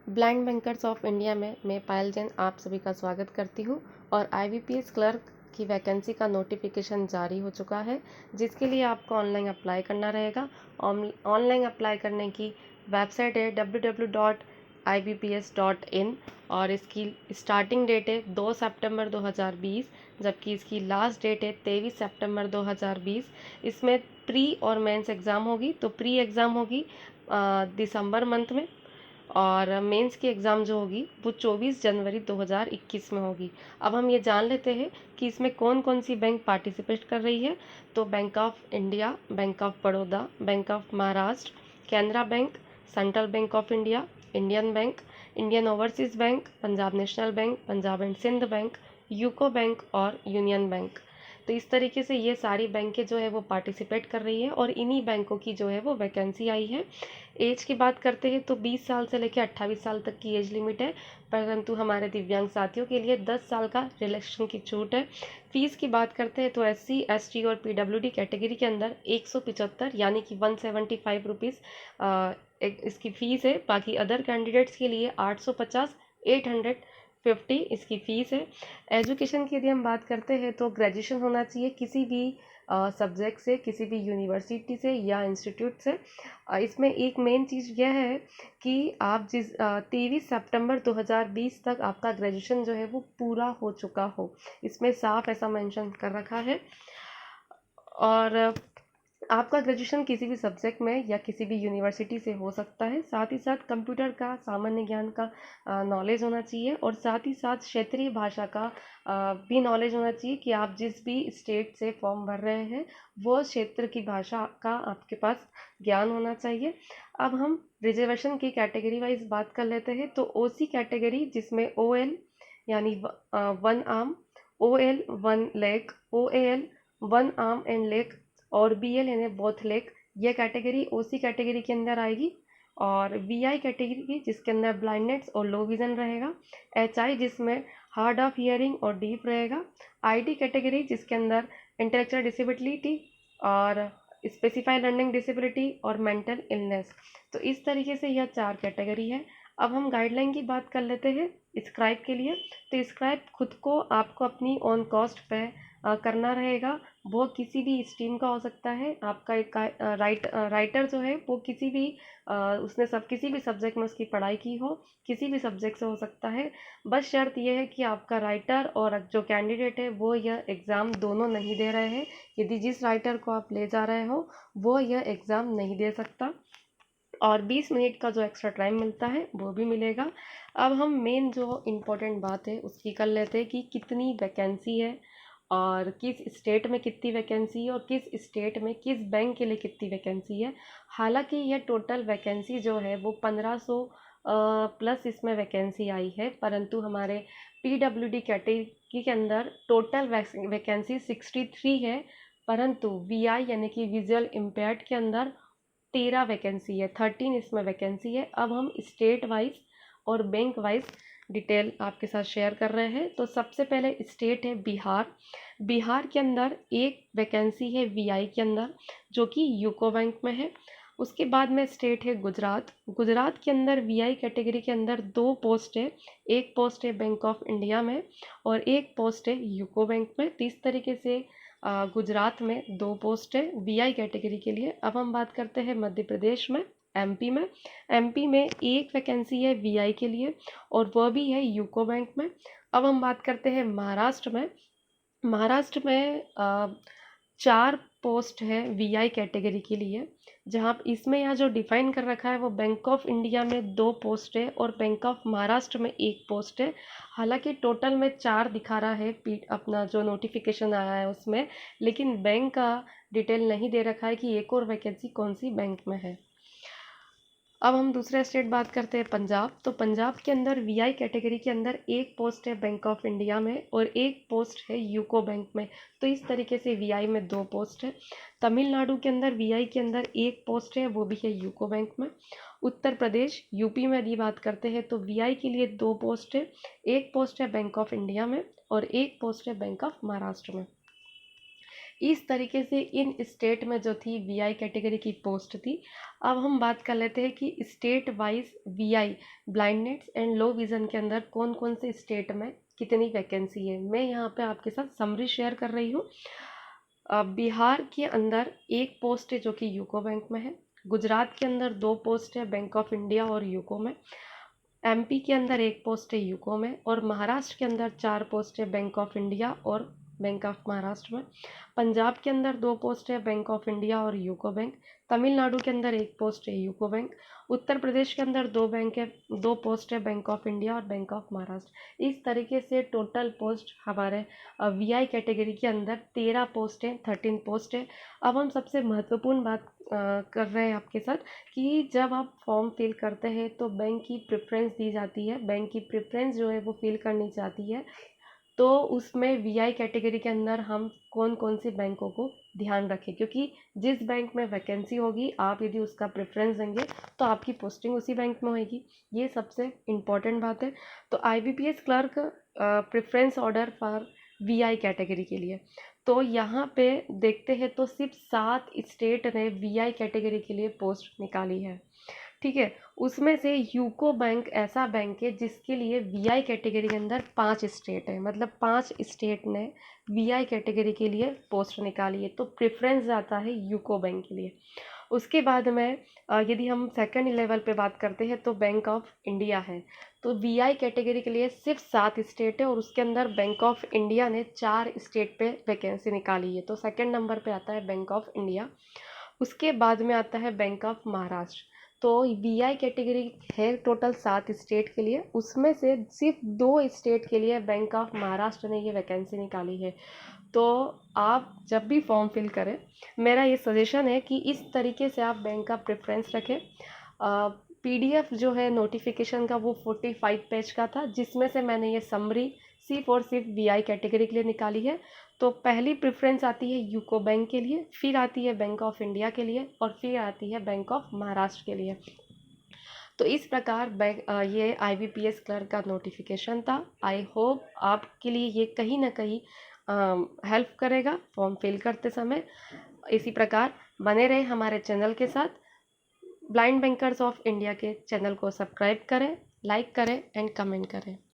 Blind bankers of India में मैं पायल जैन आप सभी का स्वागत करती हूँ। और IBPS क्लर्क की वैकेंसी का नोटिफिकेशन जारी हो चुका है, जिसके लिए आपको ऑनलाइन अप्लाई करना रहेगा। ऑनलाइन अप्लाई करने की वेबसाइट है www.ibps.in और इसकी स्टार्टिंग डेट है 2 सितंबर 2020, जबकि इसकी लास्ट डेट है 23 सितंबर 2020। इसमें प्री और मेंस एग्ज़ाम होगी। तो प्री एग्ज़ाम होगी दिसंबर मंथ में, और मेंस की एग्ज़ाम जो होगी वो 24 जनवरी 2021 में होगी। अब हम ये जान लेते हैं कि इसमें कौन कौन सी बैंक पार्टिसिपेट कर रही है। तो bank of India, bank of Baroda, bank of Maharashtra, Canara bank, central bank of India, Indian bank, Indian overseas bank, Punjab national bank, Punjab and Sindh bank, UCO bank और यूनियन बैंक। तो इस तरीके से ये सारी बैंकें जो है वो पार्टिसिपेट कर रही है और इन्हीं बैंकों की जो है वो वैकेंसी आई है। एज की बात करते हैं तो 20 साल से लेकर 28 साल तक की एज लिमिट है, परंतु हमारे दिव्यांग साथियों के लिए 10 साल का रिलैक्सेशन की छूट है। फीस की बात करते हैं तो SC, ST और PWD कैटेगरी के अंदर 175 यानी कि 175 रुपीज़ इसकी फ़ीस है। बाकी अदर कैंडिडेट्स के लिए 850, 850 इसकी फ़ीस है। एजुकेशन की यदि हम बात करते हैं तो ग्रेजुएशन होना चाहिए किसी भी सब्जेक्ट से, किसी भी यूनिवर्सिटी से या इंस्टीट्यूट से। इसमें एक मेन चीज़ यह है कि आप जिस 23 सितंबर 2020 तक आपका ग्रेजुएशन जो है वो पूरा हो चुका हो, इसमें साफ ऐसा मेंशन कर रखा है। और आपका ग्रेजुएशन किसी भी सब्जेक्ट में या किसी भी यूनिवर्सिटी से हो सकता है। साथ ही साथ कंप्यूटर का सामान्य ज्ञान का नॉलेज होना चाहिए, और साथ ही साथ क्षेत्रीय भाषा का भी नॉलेज होना चाहिए कि आप जिस भी स्टेट से फॉर्म भर रहे हैं वो क्षेत्र की भाषा का आपके पास ज्ञान होना चाहिए। अब हम रिजर्वेशन की कैटेगरी वाइज बात कर लेते हैं। तो OC कैटेगरी, जिसमें OL यानी 1 arm, OL 1 leg, OAL 1 arm and leg और BL यानी बोथ लेग, ये कैटेगरी OC कैटेगरी के अंदर आएगी। और VI कैटेगरी जिसके अंदर ब्लाइंडनेस और लो विजन रहेगा। HI जिसमें हार्ड ऑफ हियरिंग और डीफ रहेगा। ID कैटेगरी जिसके अंदर इंटेलेक्चुअल डिसेबिलिटी और स्पेसिफाइड लर्निंग डिसेबिलिटी और मेंटल इलनेस। तो इस तरीके से यह 4 कैटेगरी है। अब हम गाइडलाइन की बात कर लेते हैं स्क्राइब के लिए। तो स्क्राइब खुद को आपको अपनी ऑन कॉस्ट पे करना रहेगा। वो किसी भी स्ट्रीम का हो सकता है। आपका एक राइटर जो है वो किसी भी किसी भी सब्जेक्ट में उसकी पढ़ाई की हो, किसी भी सब्जेक्ट से हो सकता है। बस शर्त यह है कि आपका राइटर और जो कैंडिडेट है वो यह एग्ज़ाम दोनों नहीं दे रहे हैं। यदि जिस राइटर को आप ले जा रहे हो वो यह एग्ज़ाम नहीं दे सकता, और 20 मिनट का जो एक्स्ट्रा टाइम मिलता है वो भी मिलेगा। अब हम मेन जो इम्पोर्टेंट बात है उसकी कर लेते हैं कि कितनी वैकेंसी है और किस स्टेट में कितनी वैकेंसी है और किस स्टेट में किस बैंक के लिए कितनी वैकेंसी है। हालांकि यह टोटल वैकेंसी जो है वो 1500 प्लस इसमें वैकेंसी आई है, परंतु हमारे PWD कैटेगरी के अंदर टोटल वैकेंसी 63 है, परंतु VI यानी कि विजुअल इम्पेयर्ड के अंदर 13 वैकेंसी है, 13 इसमें वैकेंसी है। अब हम स्टेट वाइज और बैंक वाइज डिटेल आपके साथ शेयर कर रहे हैं। तो सबसे पहले स्टेट है बिहार। बिहार के अंदर एक वैकेंसी है VI के अंदर, जो कि यूको बैंक में है। उसके बाद में स्टेट है गुजरात। गुजरात के अंदर VI कैटेगरी के अंदर 2 पोस्ट है। एक पोस्ट है बैंक ऑफ इंडिया में और एक पोस्ट है यूको बैंक में। तो इस तरीके से गुजरात में 2 पोस्ट है VI कैटेगरी के लिए। अब हम बात करते हैं मध्य प्रदेश में, MP में। MP में एक वैकेंसी है VI के लिए और वह भी है यूको बैंक में। अब हम बात करते हैं महाराष्ट्र में। महाराष्ट्र में 4 पोस्ट है VI कैटेगरी के लिए, जहाँ इसमें यहाँ जो डिफाइन कर रखा है वो बैंक ऑफ इंडिया में 2 पोस्ट है और बैंक ऑफ महाराष्ट्र में 1 पोस्ट है। हालांकि टोटल में 4 दिखा रहा है अपना जो नोटिफिकेशन आया है उसमें, लेकिन बैंक का डिटेल नहीं दे रखा है कि एक और वैकेंसी कौन सी बैंक में है। अब हम दूसरा स्टेट बात करते हैं पंजाब। तो पंजाब के अंदर VI कैटेगरी के अंदर एक पोस्ट है बैंक ऑफ इंडिया में और एक पोस्ट है यूको बैंक में। तो इस तरीके से VI में 2 पोस्ट है। तमिलनाडु के अंदर VI के अंदर एक पोस्ट है, वो भी है यूको बैंक में। उत्तर प्रदेश UP में यदि बात करते हैं तो VI के लिए 2 पोस्ट है। एक पोस्ट है बैंक ऑफ इंडिया में और एक पोस्ट है बैंक ऑफ महाराष्ट्र में। इस तरीके से इन स्टेट में जो थी वीआई कैटेगरी की पोस्ट थी। अब हम बात कर लेते हैं कि state wise VI blindness and low vision के अंदर कौन कौन से स्टेट में कितनी वैकेंसी है। मैं यहाँ पे आपके साथ समरी शेयर कर रही हूँ। बिहार के अंदर एक पोस्ट है जो कि यूको बैंक में है। गुजरात के अंदर 2 पोस्ट है बैंक ऑफ इंडिया और यूको में। एमपी के अंदर 1 पोस्ट है यूको में। और महाराष्ट्र के अंदर 4 पोस्ट है बैंक ऑफ इंडिया और बैंक ऑफ महाराष्ट्र में। पंजाब के अंदर 2 पोस्ट है बैंक ऑफ इंडिया और यूको बैंक। तमिलनाडु के अंदर 1 पोस्ट है यूको बैंक। उत्तर प्रदेश के अंदर 2 पोस्ट है बैंक ऑफ इंडिया और बैंक ऑफ महाराष्ट्र। इस तरीके से टोटल पोस्ट हमारे वीआई कैटेगरी के अंदर 13 पोस्ट है, 13 पोस्ट है। अब हम सबसे महत्वपूर्ण बात कर रहे हैं आपके साथ कि जब आप फॉर्म फिल करते हैं तो बैंक की प्रेफरेंस दी जाती है। बैंक की प्रेफरेंस जो है वो फिल करनी चाहती है, तो उसमें वीआई कैटेगरी के अंदर हम कौन कौन सी बैंकों को ध्यान रखें, क्योंकि जिस बैंक में वैकेंसी होगी आप यदि उसका प्रेफरेंस देंगे तो आपकी पोस्टिंग उसी बैंक में होगी। ये सबसे इम्पॉर्टेंट बात है। तो IBPS clerk preference order for VI category के लिए, तो यहाँ पे देखते हैं तो सिर्फ 7 स्टेट ने वीआई कैटेगरी के लिए पोस्ट निकाली है। ठीक है, उसमें से यूको बैंक ऐसा बैंक है जिसके लिए वीआई कैटेगरी के अंदर 5 स्टेट है, मतलब 5 स्टेट ने वीआई कैटेगरी के लिए पोस्ट निकाली है, तो प्रेफरेंस जाता है यूको बैंक के लिए। उसके बाद में यदि हम सेकंड लेवल पे बात करते हैं तो बैंक ऑफ इंडिया है। तो वीआई कैटेगरी के लिए सिर्फ 7 स्टेट है और उसके अंदर बैंक ऑफ इंडिया ने 4 स्टेट पे वैकेंसी निकाली है, तो सेकंड नंबर पे आता है बैंक ऑफ इंडिया। उसके बाद में आता है बैंक ऑफ महाराष्ट्र। तो वीआई कैटेगरी है टोटल 7 स्टेट के लिए, उसमें से सिर्फ 2 स्टेट के लिए बैंक ऑफ महाराष्ट्र ने ये वैकेंसी निकाली है। तो आप जब भी फॉर्म फिल करें, मेरा ये सजेशन है कि इस तरीके से आप बैंक का प्रेफरेंस रखें। पीडीएफ जो है नोटिफिकेशन का वो 45 पेज का था, जिसमें से मैंने ये समरी सिर्फ और सिर्फ वीआई कैटेगरी के लिए निकाली है। तो पहली प्रेफरेंस आती है यूको बैंक के लिए, फिर आती है बैंक ऑफ इंडिया के लिए और फिर आती है बैंक ऑफ महाराष्ट्र के लिए। तो इस प्रकार ये आईबीपीएस क्लर्क का नोटिफिकेशन था। आई होप आपके लिए ये कहीं ना कहीं हेल्प करेगा फॉर्म फिल करते समय। इसी प्रकार बने रहे हमारे चैनल के साथ। ब्लाइंड बैंकर्स ऑफ इंडिया के चैनल को सब्सक्राइब करें, लाइक करें एंड कमेंट करें।